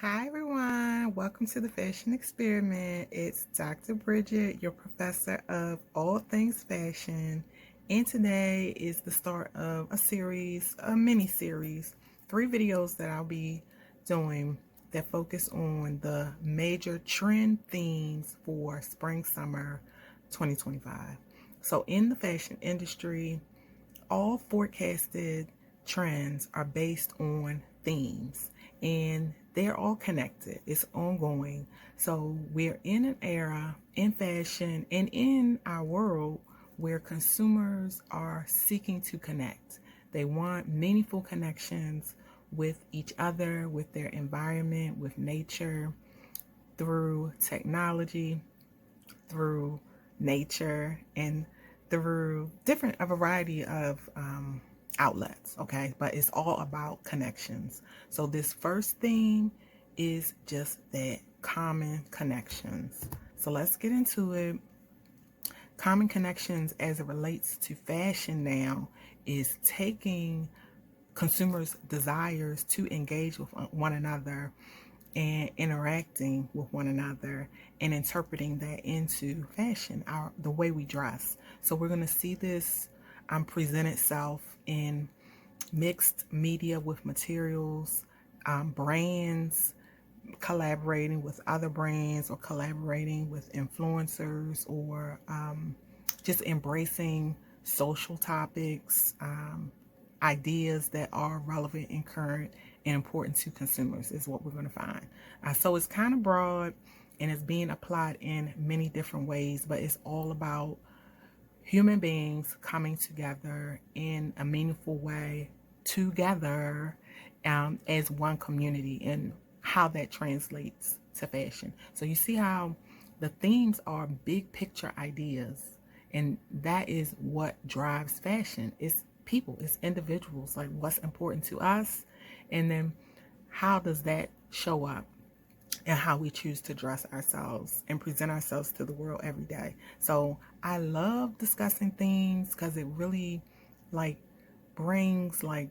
Hi everyone, welcome to the Fashion Experiment. It's Dr. Bridget, your professor of all things fashion, and today is the start of a series, a mini series, 3 videos that I'll be doing that focus on the major trend themes for spring summer 2025. So in the fashion industry, all forecasted trends are based on themes and they're all connected. It's ongoing. So we're in an era in fashion and in our world where consumers are seeking to connect. They want meaningful connections with each other, with their environment, with nature, through technology, through nature, and through a variety of outlets. Okay, but it's all about connections. So this first theme is just that: common connections. So let's get into it. Common connections as it relates to fashion now is taking consumers' desires to engage with one another and interacting with one another and interpreting that into fashion, the way we dress. So we're going to see this present itself in mixed media with materials, brands collaborating with other brands or collaborating with influencers, or just embracing social topics, ideas that are relevant and current and important to consumers is what we're going to find. So it's kind of broad and it's being applied in many different ways, but it's all about human beings coming together in a meaningful way together, as one community, and how that translates to fashion. So you see how the themes are big picture ideas, and that is what drives fashion. It's people, it's individuals, like what's important to us, and then how does that show up and how we choose to dress ourselves and present ourselves to the world every day. So I love discussing things because it really like brings like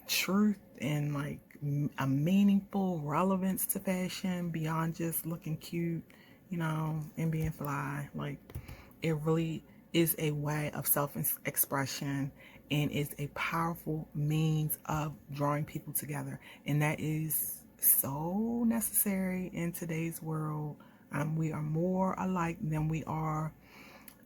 truth and like a meaningful relevance to fashion beyond just looking cute, and being fly. Like, it really is a way of self-expression and is a powerful means of drawing people together, and that is so necessary in today's world. We are more alike than we are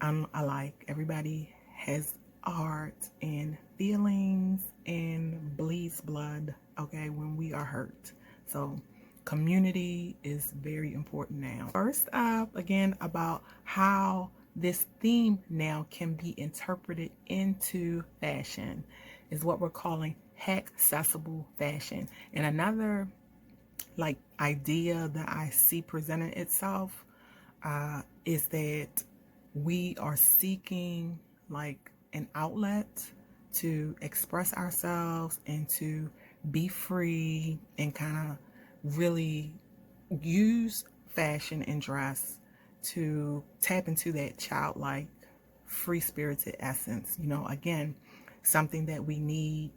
unalike. Everybody has a heart and feelings and bleeds blood, okay, when we are hurt. So community is very important now. First up, again, about how this theme now can be interpreted into fashion is what we're calling accessible fashion. And another like idea that I see presenting itself is that we are seeking like an outlet to express ourselves and to be free and kind of really use fashion and dress to tap into that childlike, free spirited essence. Again, something that we need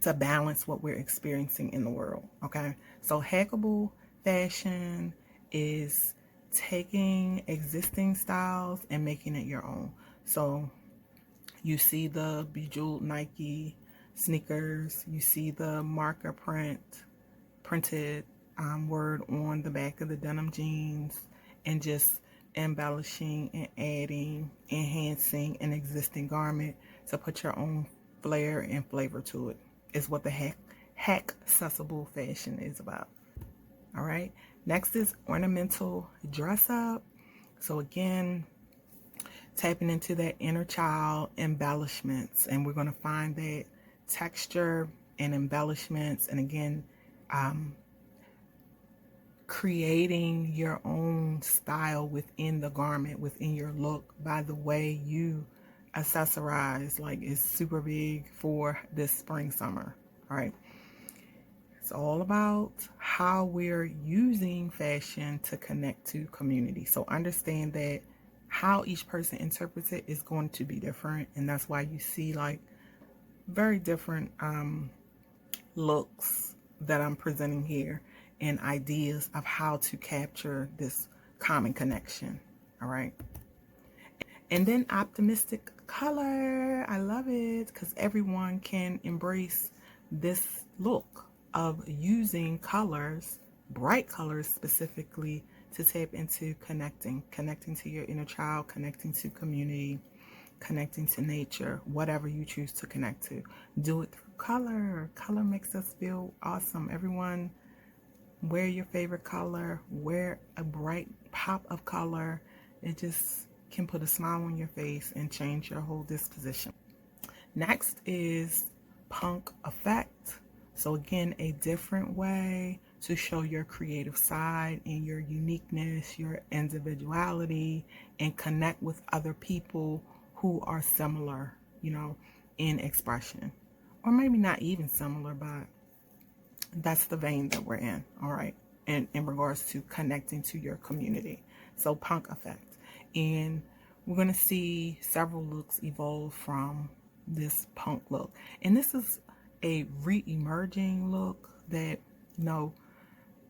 to balance what we're experiencing in the world. Okay, so hackable fashion is taking existing styles and making it your own. So you see the bejeweled Nike sneakers, you see the marker printed word on the back of the denim jeans, and just embellishing and adding, enhancing an existing garment to put your own flair and flavor to it is what the hack accessible fashion is about. All right. Next is ornamental dress up. So again, tapping into that inner child embellishments, and we're going to find that texture and embellishments, and again, creating your own style within the garment, within your look, by the way you accessorize. Like, it's super big for this spring summer. All right, it's all about how we're using fashion to connect to community. So understand that how each person interprets it is going to be different, and that's why you see like very different looks that I'm presenting here. and ideas of how to capture this common connection. All right. And then optimistic color. I love it because everyone can embrace this look of using colors, bright colors specifically, to tap into connecting to your inner child, connecting to community, connecting to nature, whatever you choose to connect to. Do it through color. Color makes us feel awesome. Everyone, wear your favorite color, wear a bright pop of color. It just can put a smile on your face and change your whole disposition. Next is punk effect. So again, a different way to show your creative side and your uniqueness, your individuality, and connect with other people who are similar, in expression. Or maybe not even similar, but that's the vein that we're in, all right, in regards to connecting to your community. So punk effect. And we're going to see several looks evolve from this punk look. And this is a re-emerging look that,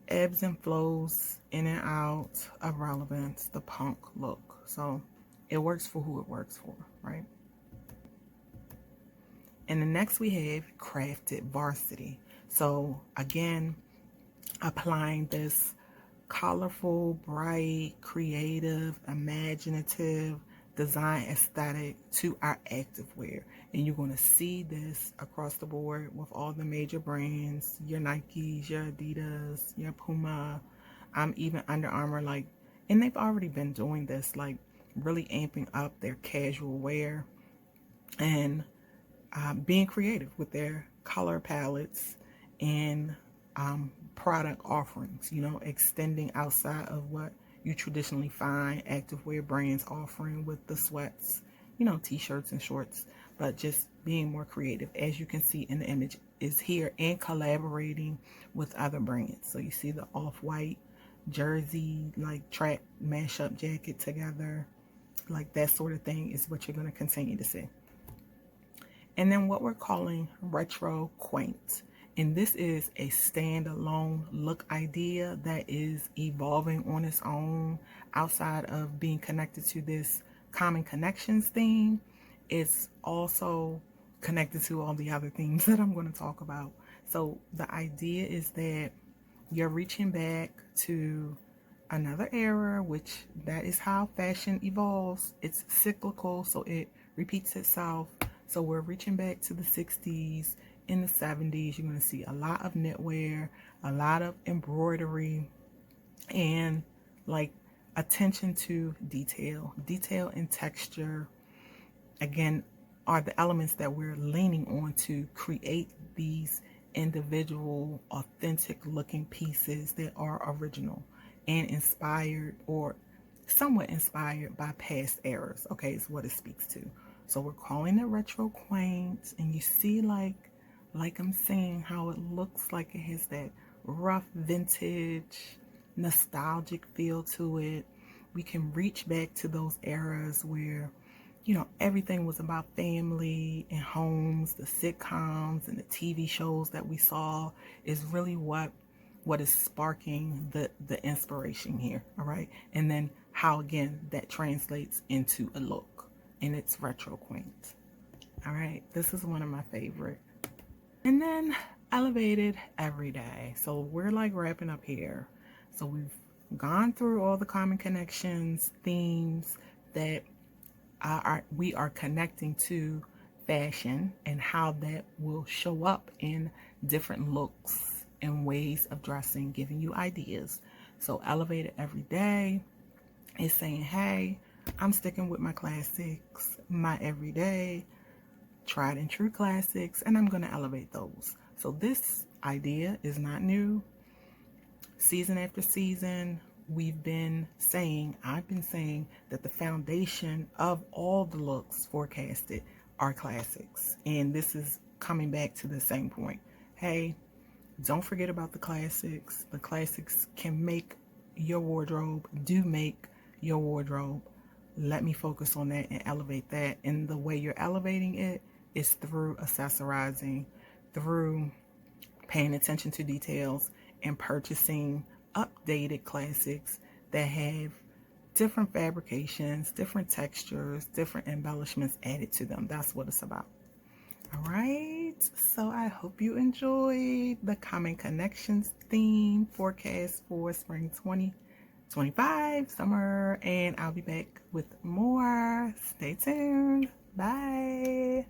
ebbs and flows in and out of relevance, the punk look. So it works for who it works for, right? And the next we have crafted varsity. So again, applying this colorful, bright, creative, imaginative design aesthetic to our activewear. And you're going to see this across the board with all the major brands, your Nikes, your Adidas, your Puma, even Under Armour, and they've already been doing this, really amping up their casual wear and being creative with their color palettes and product offerings, extending outside of what you traditionally find activewear brands offering with the sweats, t-shirts and shorts, but just being more creative. As you can see in the image is here, and collaborating with other brands. So you see the off-white jersey, track mashup jacket together, that sort of thing is what you're going to continue to see. And then what we're calling retro quaint. And this is a standalone look idea that is evolving on its own outside of being connected to this common connections theme. It's also connected to all the other themes that I'm going to talk about. So the idea is that you're reaching back to another era, which that is how fashion evolves. It's cyclical, so it repeats itself. So we're reaching back to the 60s. In the 70s, you're going to see a lot of knitwear, a lot of embroidery, and attention to detail and texture, again, are the elements that we're leaning on to create these individual, authentic looking pieces that are original and inspired, or somewhat inspired by past eras. Okay, is what it speaks to. So we're calling it retro quaint, and you see like I'm saying, how it looks like it has that rough vintage nostalgic feel to it. We can reach back to those eras where everything was about family and homes. The sitcoms and the TV shows that we saw is really what is sparking the inspiration here. All right, and then how again that translates into a look, and it's retro quaint. All right, this is one of my favorite. And then elevated everyday. So we're wrapping up here. So we've gone through all the common connections, themes that we are connecting to fashion, and how that will show up in different looks and ways of dressing, giving you ideas. So elevated everyday is saying, hey, I'm sticking with my classics, my everyday, tried and true classics, and I'm going to elevate those. So this idea is not new. Season after season, I've been saying that the foundation of all the looks forecasted are classics. And this is coming back to the same point. Hey, don't forget about the classics. The classics can make your wardrobe, do make your wardrobe. Let me focus on that and elevate that. And the way you're elevating it is through accessorizing, through paying attention to details, and purchasing updated classics that have different fabrications, different textures, different embellishments added to them. That's what it's about. All right, so I hope you enjoyed the Common Connections theme forecast for spring 2025 summer, and I'll be back with more. Stay tuned. Bye.